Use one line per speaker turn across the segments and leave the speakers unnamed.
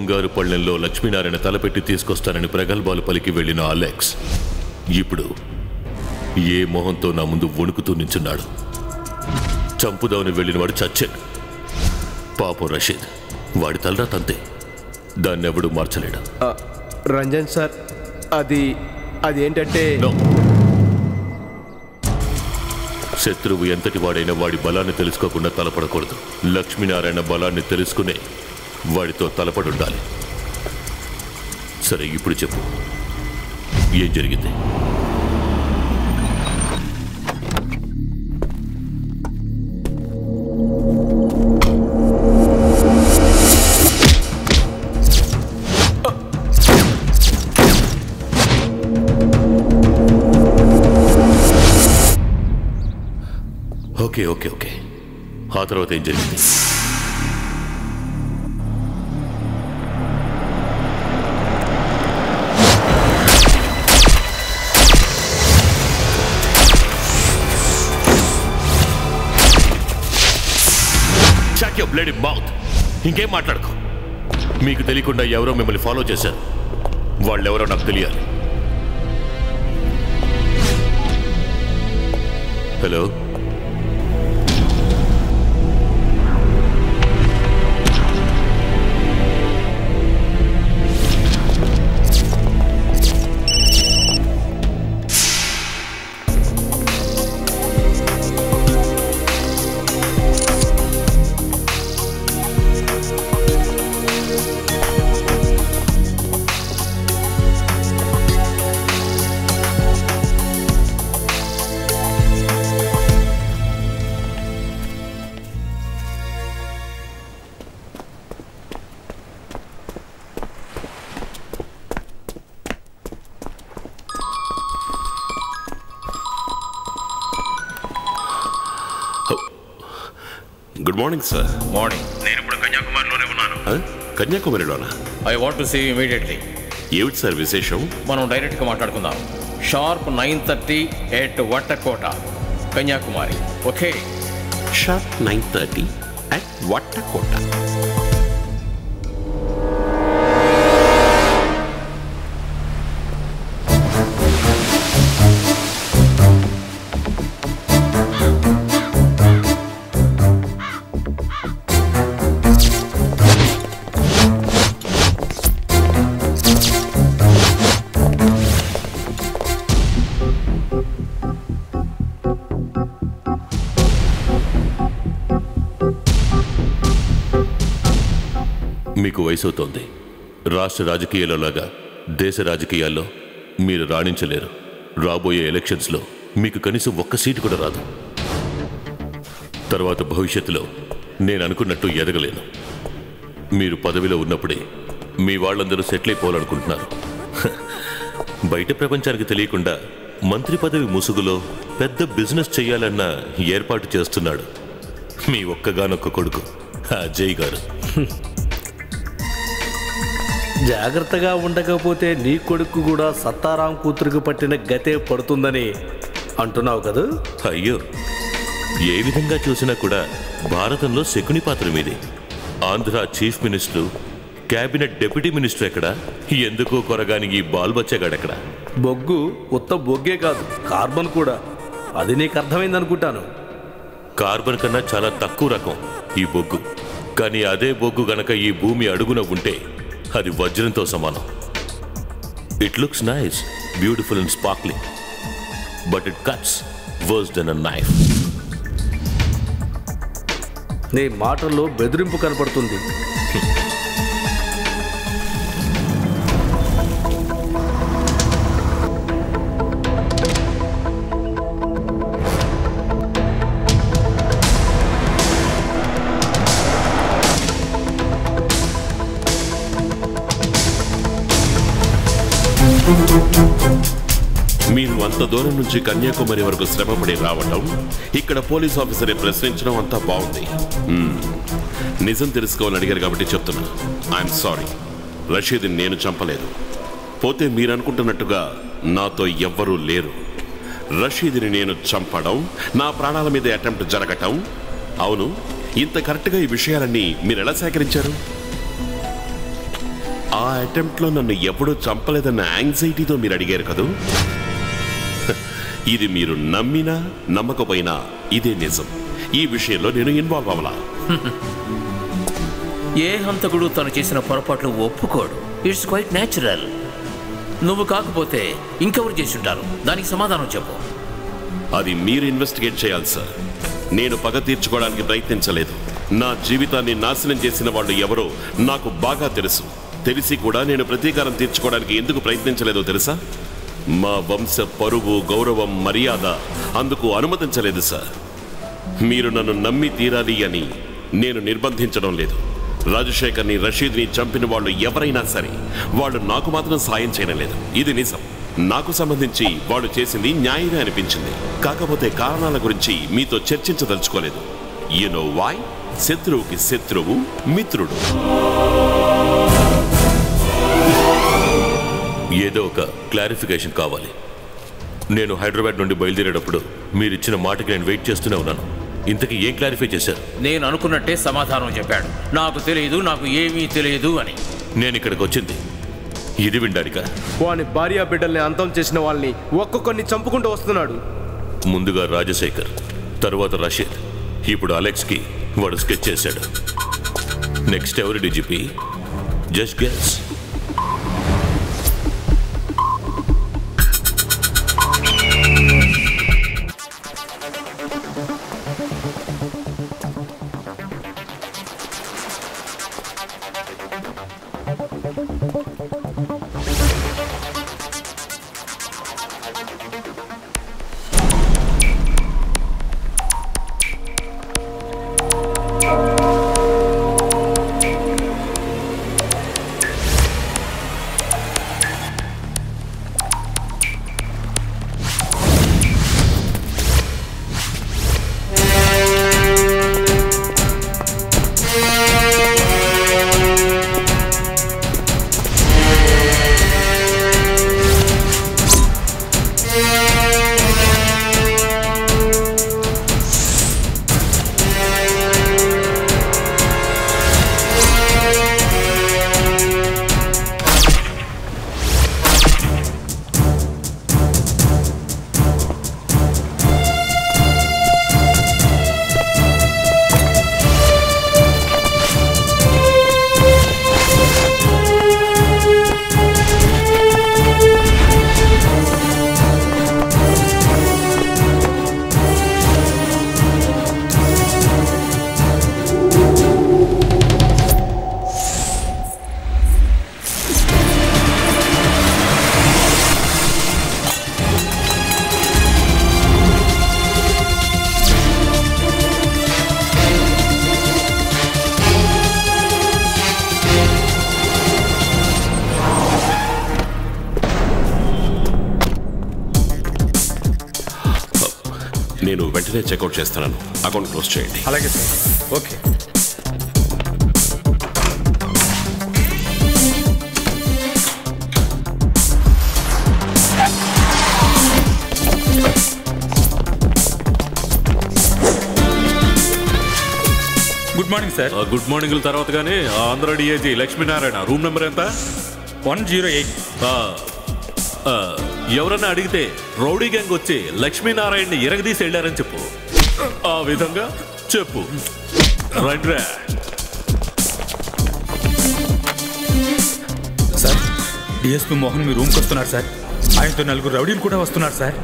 బంగారు పళ్ళెంలో లక్ష్మీనారాయణ తలపెట్టి తీసుకొస్తానని ప్రగల్భాలు పలికి వెళ్ళిన అలెక్స్ ఇప్పుడు ఏ మొహంతో నా ముందు వణుకుతూ నించున్నాడు. చంపుదామని వెళ్ళినవాడు చచ్చాడు. పాపం రషీద్, వాడి తలరా తంతే, దాన్నెవడూ మార్చలేడు.
రంజన్ సార్, అదేంటంటే
శత్రువు ఎంతటి వాడైనా వాడి బలాన్ని తెలుసుకోకుండా తలపడకూడదు. లక్ష్మీనారాయణ బలాన్ని తెలుసుకునే వాడితో తలపడుండాలి. సరే, ఇప్పుడు చెప్పు, ఏం జరిగింది? ఓకే ఓకే ఓకే ఆ తర్వాత ఏం జరిగింది? Shut your bloody mouth. ఇంకేం మాట్లాడుకో. మీకు తెలియకుండా ఎవరో మిమ్మల్ని ఫాలో చేశారు. వాళ్ళెవరో నాకు తెలియాలి. Hello,
good morning sir.
Morning.
నేను ఇప్పుడు కన్యాకుమారిలోనే ఉన్నాను.
కన్యాకుమారిలోనా?
I want to see immediately.
ఏమిటి సార్ విశేషం?
మనం డైరెక్ట్గా మాట్లాడుకుందాం. Sharp 9:30 at Vattakota, Kanyakumari. Okay?
Sharp 9:30 at Vattakota.
మీకు వయసు అవుతోంది. రాష్ట్ర రాజకీయాల్లో లాగా దేశ రాజకీయాల్లో మీరు రాణించలేరు. రాబోయే ఎలక్షన్స్లో మీకు కనీసం ఒక్క సీటు కూడా రాదు. తర్వాత భవిష్యత్తులో నేను అనుకున్నట్టు ఎదగలేను. మీరు పదవిలో ఉన్నప్పుడే మీ వాళ్ళందరూ సెటిల్ అయిపోవాలనుకుంటున్నారు. బయట ప్రపంచానికి తెలియకుండా మంత్రి పదవి ముసుగులో పెద్ద బిజినెస్ చేయాలన్న ఏర్పాటు చేస్తున్నాడు మీ ఒక్కగానొక్క కొడుకు అజయ్ గారు.
జాగ్రత్తగా ఉండకపోతే నీ కొడుకు కూడా సత్తారాం కూతురికి పట్టిన గతే పడుతుందని అంటున్నావు కదా?
అయ్యో, ఏ విధంగా చూసినా కూడా భారతంలో శకుని పాత్ర మీది. Andhra chief minister, cabinet deputy minister ఎక్కడ? ఎందుకో కొరగాని ఈ బాల్బచ్చగాడెక్కడ?
బొగ్గు ఉత్త బొగ్గే కాదు, కార్బన్ కూడా. అది నీకు అర్థమైందనుకుంటాను.
కార్బన్ కన్నా చాలా తక్కువ రకం ఈ బొగ్గు. కానీ అదే బొగ్గు గనక ఈ భూమి అడుగున ఉంటే అది వజ్రంతో సమానం. It looks nice, beautiful and sparkling, but it cuts worse than a knife.
నీ మాటల్లో బెదిరింపు కనపడుతుంది.
మీరు అంత దూరం నుంచి కన్యాకుమారి వరకు శ్రమపడి రావటం, ఇక్కడ పోలీస్ ఆఫీసర్ని ప్రశ్నించడం అంతా బాగుంది. నిజం తెలుసుకోవాలని అడిగారు కాబట్టి చెప్తున్నా. ఐఎమ్ సారీ, రషీద్ని నేను చంపలేదు. పోతే మీరు అనుకుంటున్నట్టుగా నాతో ఎవ్వరూ లేరు. రషీద్ని నేను చంపడం, నా ప్రాణాల మీద అటెంప్ట్ జరగటం. అవును, ఇంత కరెక్ట్గా ఈ విషయాలన్నీ మీరు ఎలా సేకరించారు? ఆ అటెంప్ట్లో నన్ను ఎప్పుడూ చంపలేదన్న యాంగ్జైటీతో మీరు అడిగారు కదూ. ఇది మీరు నమ్మినా నమ్మకపోయినా ఇదే నిజం. ఈ విషయంలో నేను ఇన్వాల్వ్ అవ్వాలా.
ఏ హంతకుడు తను చేసిన పొరపాట్లు ఒప్పుకోడు. It's quite natural. నువ్వు కాకపోతే ఇంకెవరు చేసి ఉంటారు? దానికి సమాధానం చెప్పు.
అది మీరు ఇన్వెస్టిగేట్ చేయాలి సార్. నేను పగ తీర్చుకోవడానికి ప్రయత్నించలేదు. నా జీవితాన్ని నాశనం చేసిన వాళ్ళు ఎవరో నాకు బాగా తెలుసు. తెలిసి కూడా నేను ప్రతీకారం తీర్చుకోవడానికి ఎందుకు ప్రయత్నించలేదో తెలుసా? మా వంశ పరువు, గౌరవం, మర్యాద అందుకు అనుమతించలేదు సార్. మీరు నన్ను నమ్మి తీరాలి అని నేను నిర్బంధించడం లేదు. రాజశేఖర్ని, రషీద్ని చంపిన వాళ్ళు ఎవరైనా సరే వాళ్ళు నాకు మాత్రం సాయం చేయడం లేదు. ఇది నిజం. నాకు సంబంధించి వాళ్ళు చేసింది న్యాయమే అనిపించింది. కాకపోతే కారణాల గురించి మీతో చర్చించదలుచుకోలేదు. You know why? శత్రువుకి శత్రువు మిత్రుడు.
ఏదో ఒక క్లారిఫికేషన్ కావాలి. నేను హైదరాబాద్ నుండి బయలుదేరేటప్పుడు మీరిచ్చిన మాటకి నేను వెయిట్ చేస్తూనే ఉన్నాను. ఇంతకీ ఏం క్లారిఫై చేశారు?
నేను అనుకున్నట్టే సమాధానం చెప్పాడు. నాకు తెలియదు, నాకు ఏమీ తెలియదు అని.
నేను ఇక్కడికి వచ్చింది ఇది వినడానిక?
వాని భార్య బిడ్డల్ని అంతం చేసిన వాళ్ళని ఒక్కొక్కరిని చంపుకుంటూ వస్తున్నాడు.
ముందుగా రాజశేఖర్, తరువాత రషీద్, ఇప్పుడు అలెక్స్కి వాడు స్కెచ్ చేశాడు. నెక్స్ట్ ఎవరి డీజీపీ? Just guess.
నేను వెంటనే చెక్అవుట్ చేస్తున్నాను. అకౌంట్ క్లోజ్ చేయండి.
అలాగే sir. Okay. Good morning sir.
Good morning తర్వాత కానీ Andhra DIG Lakshminarayana, room number ఎంత?
108.
ఎవరన్నా అడిగితే రౌడీ గ్యాంగ్ వచ్చి లక్ష్మీనారాయణని ఎరగదీసి వెళ్ళారని చెప్పు. ఆ విధంగా చెప్పు. రండ్రా.
సార్, డిఎస్పీ మోహన్ మీ రూమ్కి వస్తున్నారు సార్. ఆయనతో 4 రౌడీలు కూడా వస్తున్నారు సార్.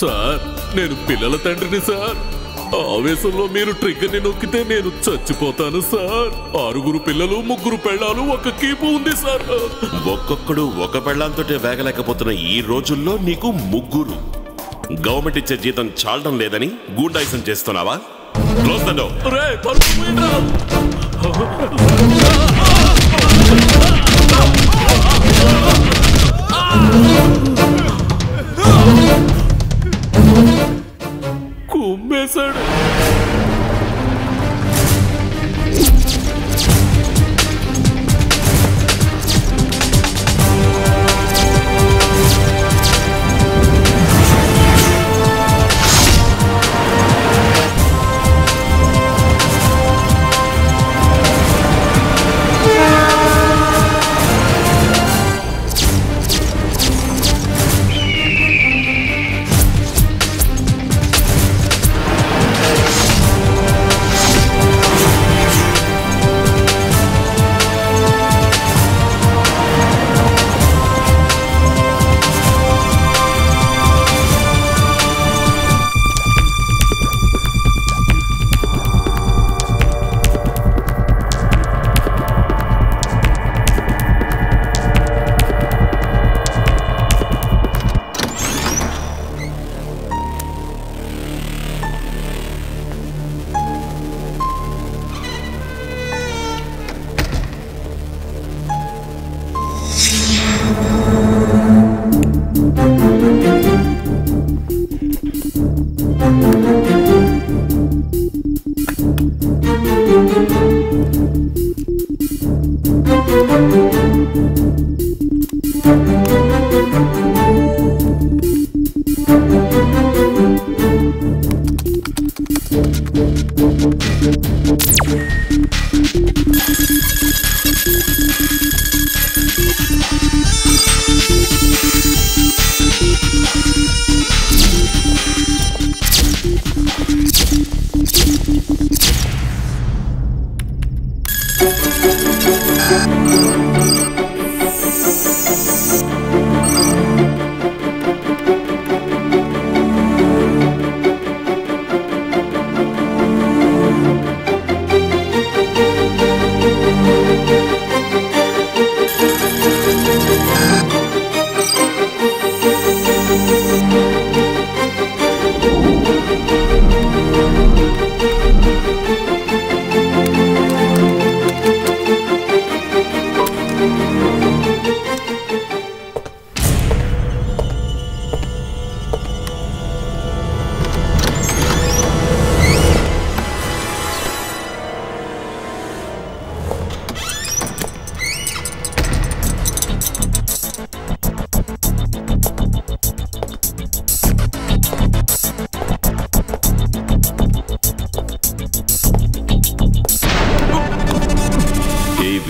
సార్, నేను పిల్లల తండ్రిని సార్. ఆవేశంలో మీరు ట్రిగ్గర్ ని నొక్కితే నేను చచ్చిపోతాను సార్. 6 పిల్లలు 3 పెళ్ళాలు 1 కీపు ఉంది సార్.
ఒక్కొక్కడు ఒక పెళ్ళాంతోటే వేగలేకపోతున్న ఈ రోజుల్లో నీకు 3. గవర్నమెంట్ ఇచ్చే జీతం చాలడం లేదని గూండాయిసం చేస్తున్నావా? Close the door.
రే తలుపు మూయరా. కుమ్మేశాడు.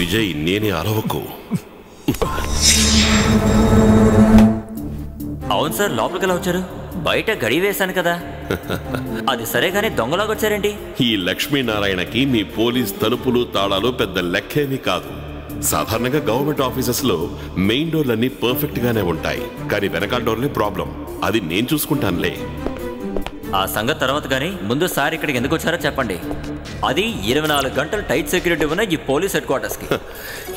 విజయ్, నేనే అరవకు.
అవును సార్, లోపలికి ఎలా వచ్చారు? బయట గడి వేశాను కదా. అది సరే కానీ దొంగలాగా వచ్చారేంటి?
ఈ లక్ష్మీనారాయణకి మీ పోలీస్ తలుపులు తాళాలు పెద్ద లెక్కేమీ కాదు. సాధారణంగా గవర్నమెంట్ ఆఫీసెస్ లో మెయిన్ డోర్లన్నీ పర్ఫెక్ట్ గానే ఉంటాయి, కానీ వెనకాల డోర్లే ప్రాబ్లం. అది నేను చూసుకుంటానులే.
ఆ సంగతి తర్వాత కానీ ముందు సార్ ఇక్కడికి ఎందుకు వచ్చారో చెప్పండి. అది 24 గంటలు టైట్ సెక్యూరిటీ ఉన్న ఈ పోలీస్ హెడ్ క్వార్టర్స్ కి.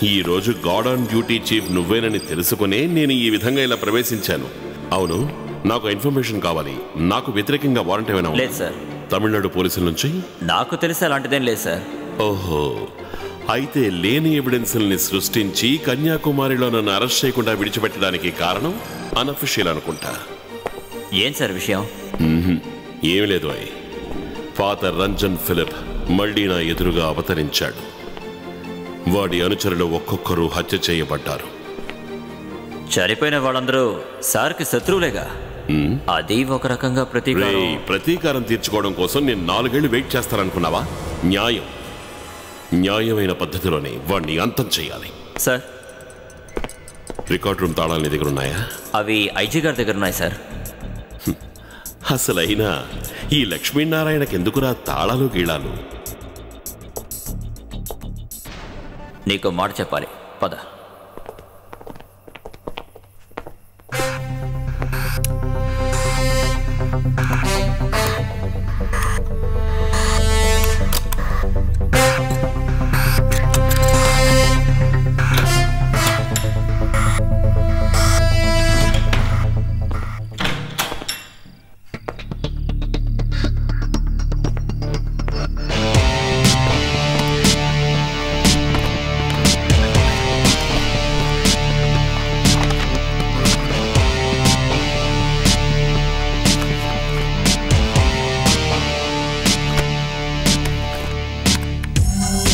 ఈ రోజు గార్డ్ ఆన్ డ్యూటీ చీఫ్ నువ్వేనని తెలుసుకునే నేను ఈ విధంగా ఇలా ప్రవేశించాను. అవును, నాకు ఇన్ఫర్మేషన్ కావాలి. నాకు వ్యతిరేకంగా వారెంట్ ఏమైనా ఉందా?
లేదు సార్.
తమిళనాడు పోలీసుల నుంచి?
నాకు తెలిసి అలాంటిదేం లేదు సార్.
ఓహో, అయితే లేని ఎవిడెన్స్ని సృష్టించి కన్యాకుమారిలో నన్ను అరెస్ట్ చేయకుండా విడిచిపెట్టడానికి కారణం అనఫిషియల్ అనుకుంటా.
ఏం సార్ విషయం?
ఏమి లేదు. ఫాదర్ రంజన్ ఫిలిప్ మళ్లీ నా ఎదురుగా అవతరించాడు. వాడి అనుచరులు ఒక్కొక్కరు హత్య చేయబడ్డారు.
చనిపోయిన వాళ్ళందరూ సార్కి శత్రువులేగా. అది ఒక రకంగా
ప్రతీకారం తీర్చుకోవడం కోసం నేను 4 ఏళ్లు వెయిట్ చేస్తాననుకున్నావా? న్యాయమైన పద్ధతిలోనే వాడిని అంతం చేయాలి.
సార్,
రికార్డ్ రూమ్ తాళాలు నీ దగ్గర ఉన్నాయా?
అవి ఐజీ గారి దగ్గర ఉన్నాయి సార్.
అసలైనా ఈ లక్ష్మీనారాయణకి ఎందుకురా తాళాలు గీళాలు?
నీకు మాట చెప్పాలి, పద.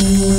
you.